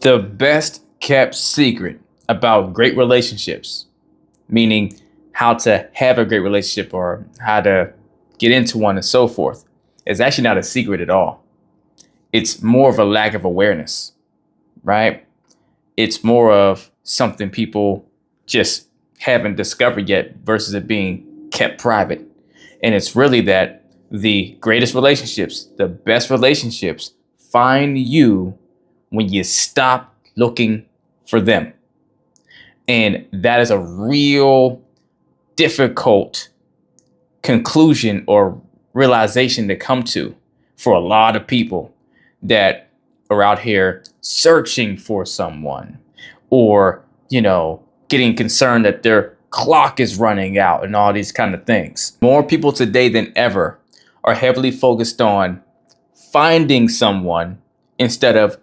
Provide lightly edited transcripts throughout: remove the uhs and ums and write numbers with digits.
The best kept secret about great relationships, meaning how to have a great relationship or how to get into one and so forth, is actually not a secret at all. It's more of a lack of awareness, right? It's more of something people just haven't discovered yet versus it being kept private. And it's really that the greatest relationships, the best relationships find you when you stop looking for them. And that is a real difficult conclusion or realization to come to for a lot of people that are out here searching for someone or, getting concerned that their clock is running out and all these kind of things. More people today than ever are heavily focused on finding someone instead of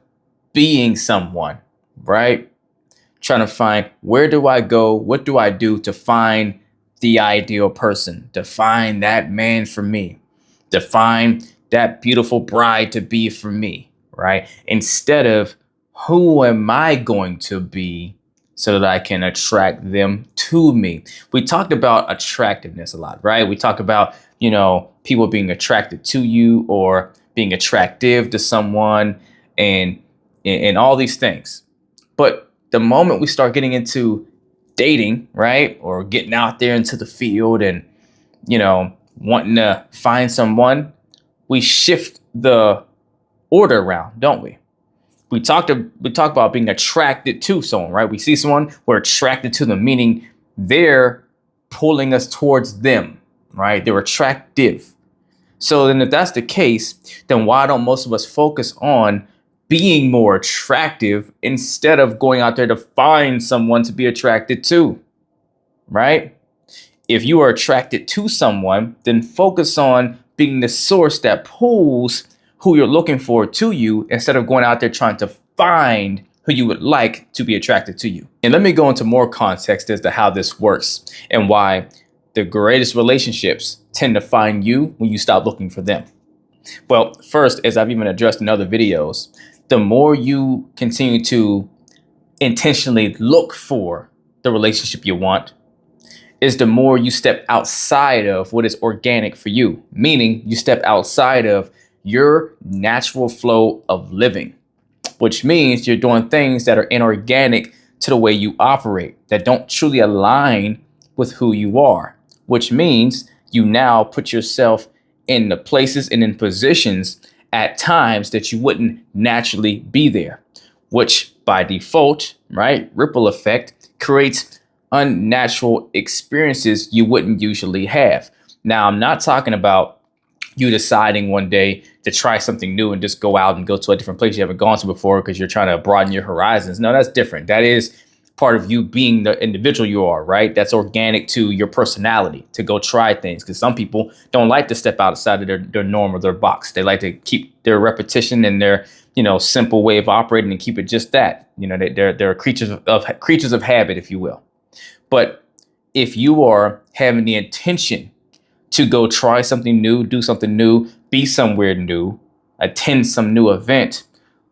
being someone, right? Trying to find, where do I go? What do I do to find the ideal person, to find that man for me, to find that beautiful bride to be for me, right? Instead of, who am I going to be so that I can attract them to me? We talked about attractiveness a lot, right? We talk about, people being attracted to you or being attractive to someone and all these things. But the moment we start getting into dating, right, or getting out there into the field and, wanting to find someone, we shift the order around, don't we? We talk about being attracted to someone, right? We see someone, we're attracted to them, meaning they're pulling us towards them, right? They're attractive. So then if that's the case, then why don't most of us focus on being more attractive instead of going out there to find someone to be attracted to, right? If you are attracted to someone, then focus on being the source that pulls who you're looking for to you instead of going out there trying to find who you would like to be attracted to you. And let me go into more context as to how this works and why the greatest relationships tend to find you when you stop looking for them. Well, first, as I've even addressed in other videos, the more you continue to intentionally look for the relationship you want, is the more you step outside of what is organic for you, meaning you step outside of your natural flow of living, which means you're doing things that are inorganic to the way you operate, that don't truly align with who you are, which means you now put yourself in the places and in positions at times that you wouldn't naturally be there, which by default, right, ripple effect, creates unnatural experiences you wouldn't usually have. Now, I'm not talking about you deciding one day to try something new and just go out and go to a different place you haven't gone to before because you're trying to broaden your horizons. No, that's different. That is part of you being the individual you are, right? That's organic to your personality to go try things, because some people don't like to step outside of their norm or their box. They like to keep their repetition and their simple way of operating and keep it just that. They're creatures of habit, if you will. But if you are having the intention to go try something new, do something new, be somewhere new, attend some new event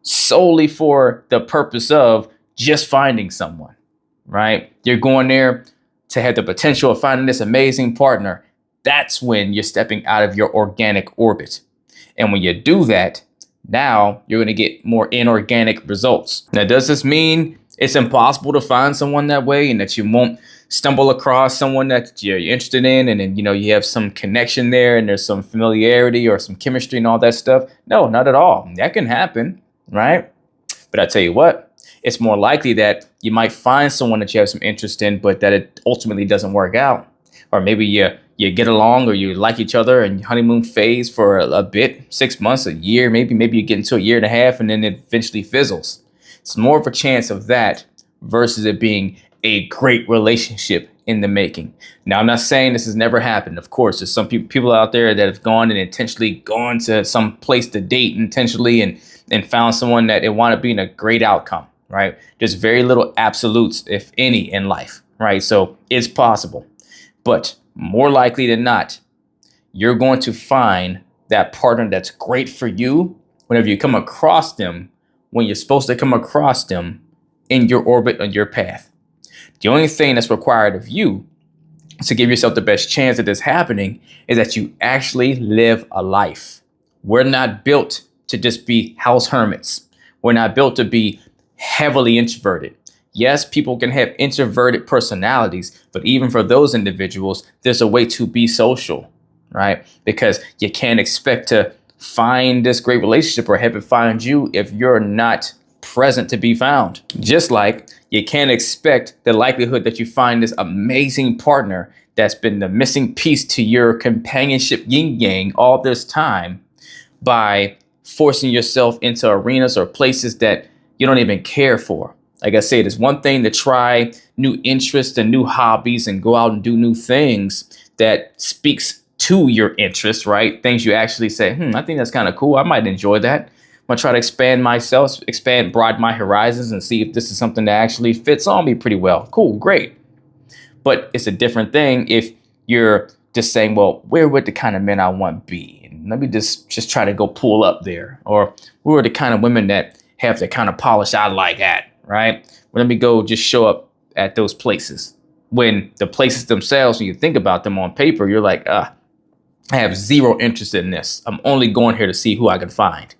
solely for the purpose of just finding someone, right? You're going there to have the potential of finding this amazing partner. That's when you're stepping out of your organic orbit. And when you do that, now you're going to get more inorganic results. Now, does this mean it's impossible to find someone that way and that you won't stumble across someone that you're interested in and then, you have some connection there and there's some familiarity or some chemistry and all that stuff? No, not at all. That can happen, right? But I tell you what, it's more likely that you might find someone that you have some interest in, but that it ultimately doesn't work out. Or maybe you get along or you like each other and honeymoon phase for a bit, 6 months, a year, maybe you get into a year and a half and then it eventually fizzles. It's more of a chance of that versus it being a great relationship in the making. Now, I'm not saying this has never happened. Of course, there's some people out there that have gone and intentionally gone to some place to date intentionally and found someone that they want to be in a great outcome, right? There's very little absolutes, if any, in life, right? So it's possible. But more likely than not, you're going to find that partner that's great for you whenever you come across them when you're supposed to come across them in your orbit on your path. The only thing that's required of you to give yourself the best chance of this happening is that you actually live a life. We're not built to just be house hermits. We're not built to be heavily introverted. Yes, people can have introverted personalities, but even for those individuals, there's a way to be social, right? Because you can't expect to find this great relationship or have it find you if you're not present to be found. Just like you can't expect the likelihood that you find this amazing partner that's been the missing piece to your companionship yin yang all this time by forcing yourself into arenas or places that you don't even care for. Like I said, it's one thing to try new interests and new hobbies and go out and do new things that speaks to your interests, right? Things you actually say, I think that's kind of cool. I might enjoy that. I'm gonna try to expand myself, broaden my horizons and see if this is something that actually fits on me pretty well. Cool, great. But it's a different thing if you're just saying, well, where would the kind of men I want be? And let me just try to go pull up there. Or who are the kind of women that have the kind of polish I like at, right? Well, let me go just show up at those places. When the places themselves, when you think about them on paper, you're like, I have zero interest in this. I'm only going here to see who I can find.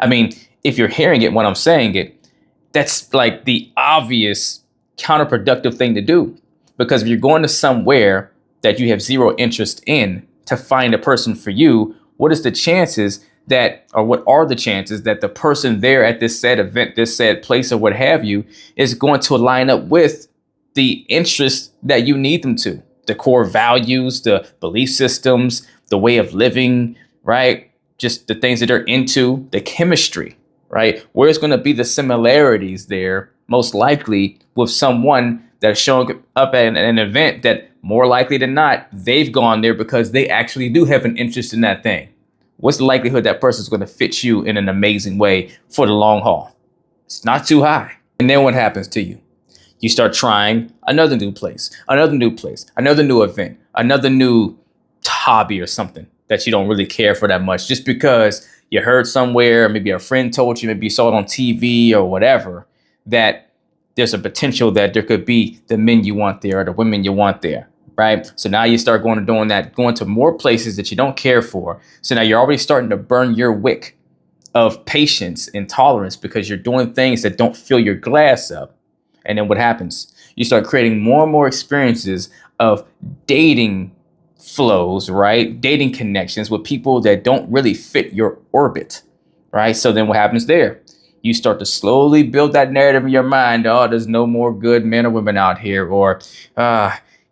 I mean, if you're hearing it when I'm saying it, that's like the obvious counterproductive thing to do. Because if you're going to somewhere that you have zero interest in to find a person for you, what are the chances that the person there at this said event, this said place or what have you is going to line up with the interests that you need them to? The core values, the belief systems, the way of living, right? Just the things that they're into, the chemistry, right? Where's going to be the similarities there, most likely with someone that's showing up at an event that more likely than not, they've gone there because they actually do have an interest in that thing. What's the likelihood that person's going to fit you in an amazing way for the long haul? It's not too high. And then what happens to you? You start trying another new place, another new event, another new hobby or something that you don't really care for that much just because you heard somewhere, maybe a friend told you, maybe you saw it on TV or whatever, that there's a potential that there could be the men you want there or the women you want there, right? So now you start going to more places that you don't care for. So now you're already starting to burn your wick of patience and tolerance because you're doing things that don't fill your glass up. And then what happens? You start creating more and more experiences of dating flows, right? Dating connections with people that don't really fit your orbit, right? So then what happens there? You start to slowly build that narrative in your mind. Oh, there's no more good men or women out here. Or,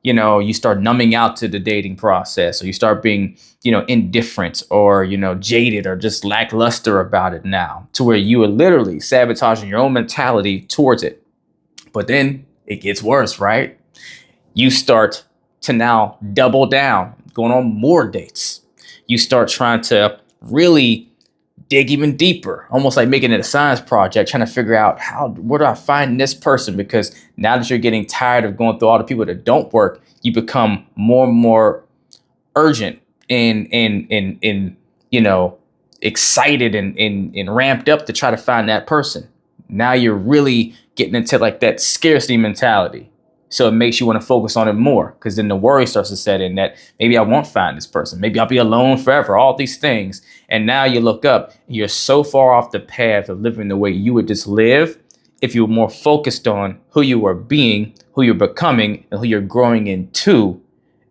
you start numbing out to the dating process, or you start being, indifferent or, jaded or just lackluster about it now, to where you are literally sabotaging your own mentality towards it. But then it gets worse, right? You start to now double down, going on more dates. You start trying to really dig even deeper, almost like making it a science project, trying to figure out where do I find this person? Because now that you're getting tired of going through all the people that don't work, you become more and more urgent and excited and ramped up to try to find that person. Now you're really getting into like that scarcity mentality. So it makes you want to focus on it more, because then the worry starts to set in that maybe I won't find this person. Maybe I'll be alone forever, all these things. And now you look up, you're so far off the path of living the way you would just live if you were more focused on who you are being, who you're becoming, and who you're growing into,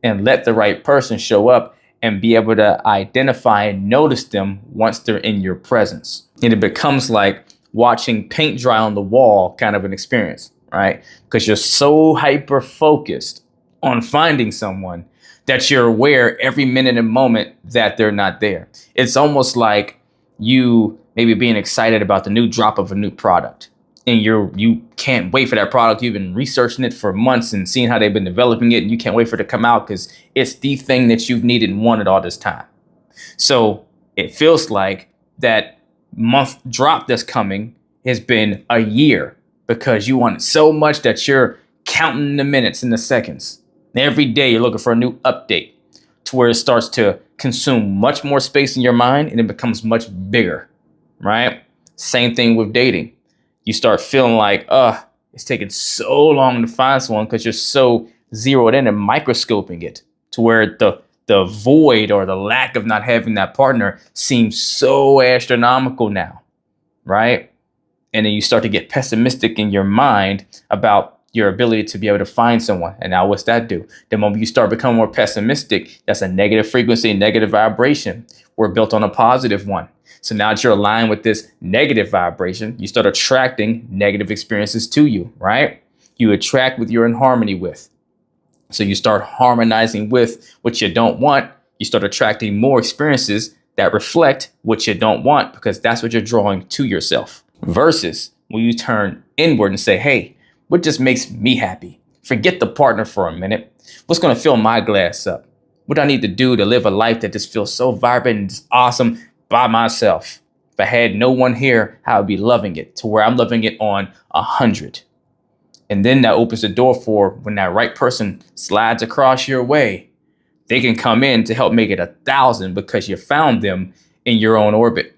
and let the right person show up and be able to identify and notice them once they're in your presence. And it becomes like watching paint dry on the wall kind of an experience, right? Because you're so hyper focused on finding someone that you're aware every minute and moment that they're not there. It's almost like you maybe being excited about the new drop of a new product, and you can't wait for that product. You've been researching it for months and seeing how they've been developing it, and you can't wait for it to come out because it's the thing that you've needed and wanted all this time. So it feels like that month drop that's coming has been a year, because you want it so much that you're counting the minutes and the seconds. Every day you're looking for a new update, to where it starts to consume much more space in your mind and it becomes much bigger, right? Same thing with dating. You start feeling like, it's taking so long to find someone because you're so zeroed in and microscoping it to where the void or the lack of not having that partner seems so astronomical now, right? And then you start to get pessimistic in your mind about your ability to be able to find someone. And now what's that do? The moment you start becoming more pessimistic, that's a negative frequency, negative vibration. We're built on a positive one. So now that you're aligned with this negative vibration, you start attracting negative experiences to you, right? You attract what you're in harmony with. So you start harmonizing with what you don't want. You start attracting more experiences that reflect what you don't want because that's what you're drawing to yourself. Versus when you turn inward and say, hey, what just makes me happy? Forget the partner for a minute. What's going to fill my glass up? What do I need to do to live a life that just feels so vibrant and just awesome by myself? If I had no one here, I would be loving it to where I'm loving it on 100. And then that opens the door for when that right person slides across your way, they can come in to help make it 1,000 because you found them in your own orbit.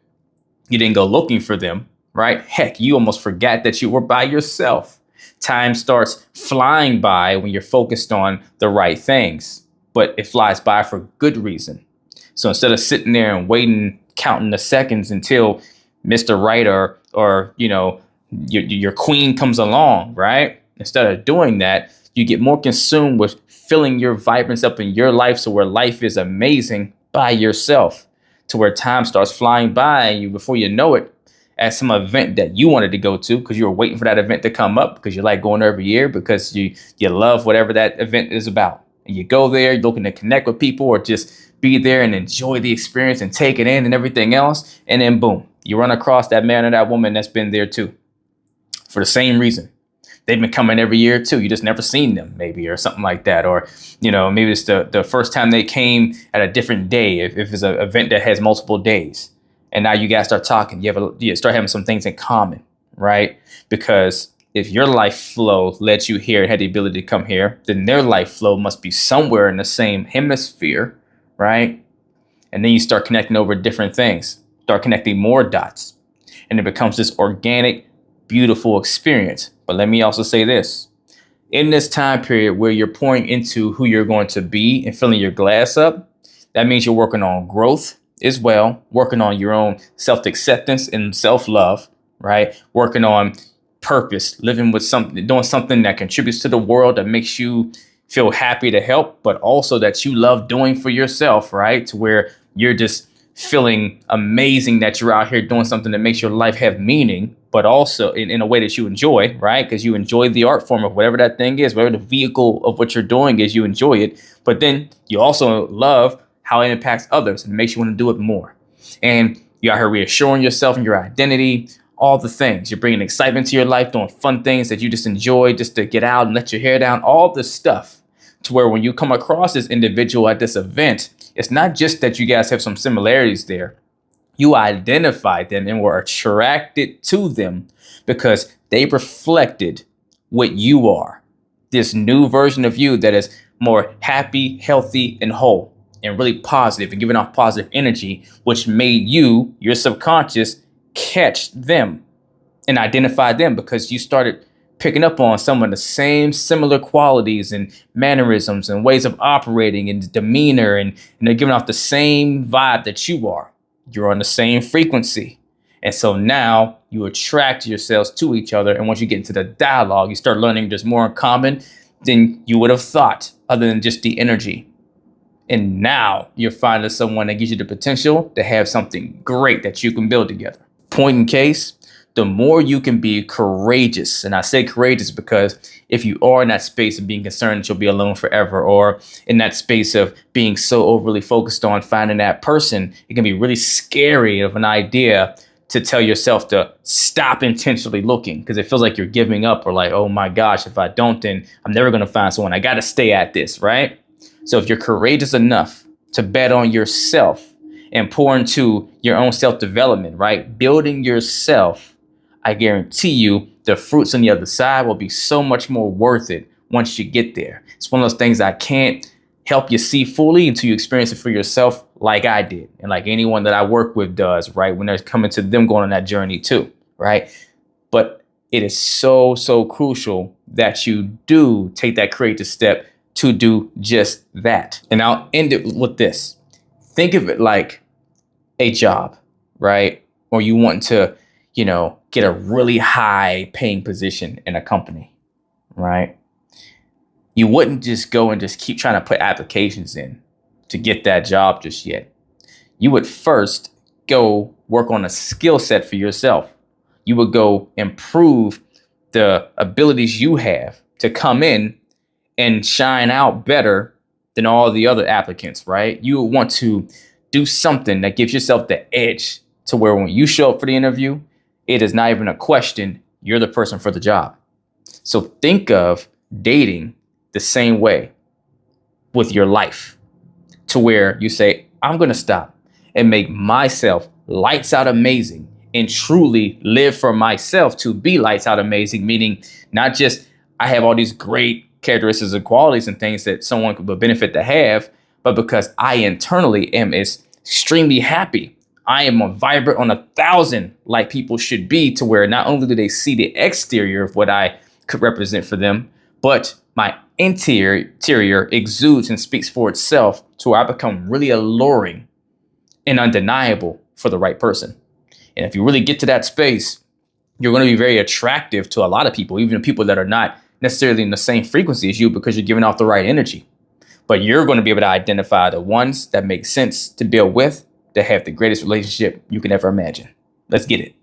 You didn't go looking for them, right? Heck, you almost forgot that you were by yourself. Time starts flying by when you're focused on the right things, but it flies by for good reason. So instead of sitting there and waiting, counting the seconds until Mr. Right or your queen comes along, right? Instead of doing that, you get more consumed with filling your vibrance up in your life so where life is amazing by yourself to where time starts flying by and you before you know it at some event that you wanted to go to because you were waiting for that event to come up because you like going there every year because you love whatever that event is about. And you go there, you're looking to connect with people or just be there and enjoy the experience and take it in and everything else. And then boom, you run across that man or that woman that's been there too for the same reason. They've been coming every year too. You just never seen them maybe or something like that. Or, maybe it's the first time they came at a different day if it's an event that has multiple days. And now you guys start talking. You start having some things in common, right? Because if your life flow led you here and had the ability to come here, then their life flow must be somewhere in the same hemisphere, right? And then you start connecting over different things, start connecting more dots. And it becomes this organic, beautiful experience. But let me also say this. In this time period where you're pouring into who you're going to be and filling your glass up, that means you're working on growth as well, working on your own self-acceptance and self-love, right? Working on purpose, living with something, doing something that contributes to the world, that makes you feel happy to help, but also that you love doing for yourself, right? To where you're just feeling amazing that you're out here doing something that makes your life have meaning, but also in a way that you enjoy, right? Because you enjoy the art form of whatever that thing is, whatever the vehicle of what you're doing is, you enjoy it. But then you also love how it impacts others and makes you want to do it more. And you're out here reassuring yourself and your identity, all the things. You're bringing excitement to your life, doing fun things that you just enjoy just to get out and let your hair down, all this stuff. To where when you come across this individual at this event, it's not just that you guys have some similarities there. You identified them and were attracted to them because they reflected what you are. This new version of you that is more happy, healthy, and whole, and really positive and giving off positive energy, which made you, your subconscious, catch them and identify them because you started picking up on some of the same similar qualities and mannerisms and ways of operating and demeanor, and they're giving off the same vibe that you are. You're on the same frequency. And so now you attract yourselves to each other. And once you get into the dialogue, you start learning there's more in common than you would have thought other than just the energy. And now you're finding someone that gives you the potential to have something great that you can build together. Point in case, the more you can be courageous. And I say courageous because if you are in that space of being concerned that you'll be alone forever, or in that space of being so overly focused on finding that person, it can be really scary of an idea to tell yourself to stop intentionally looking because it feels like you're giving up or like, oh my gosh, if I don't, then I'm never going to find someone. I got to stay at this, right? So if you're courageous enough to bet on yourself and pour into your own self-development, right? Building yourself, I guarantee you the fruits on the other side will be so much more worth it once you get there. It's one of those things I can't help you see fully until you experience it for yourself like I did, and like anyone that I work with does, right? When they're coming to them going on that journey too, right? But it is so, so crucial that you do take that courageous step to do just that. And I'll end it with this. Think of it like a job, right? Or you want to, get a really high paying position in a company, right? You wouldn't just go and just keep trying to put applications in to get that job just yet. You would first go work on a skill set for yourself. You would go improve the abilities you have to come in and shine out better than all the other applicants, right? You would want to do something that gives yourself the edge to where when you show up for the interview, it is not even a question. You're the person for the job. So think of dating the same way with your life, to where you say, I'm going to stop and make myself lights out amazing and truly live for myself to be lights out amazing, meaning not just I have all these great characteristics and qualities and things that someone could benefit to have, but because I internally am extremely happy. I am a vibrant on 1,000 like people should be, to where not only do they see the exterior of what I could represent for them, but my interior exudes and speaks for itself, to where I become really alluring and undeniable for the right person. And if you really get to that space, you're going to be very attractive to a lot of people, even people that are not necessarily in the same frequency as you, because you're giving off the right energy. But you're going to be able to identify the ones that make sense to build with, that have the greatest relationship you can ever imagine. Let's get it.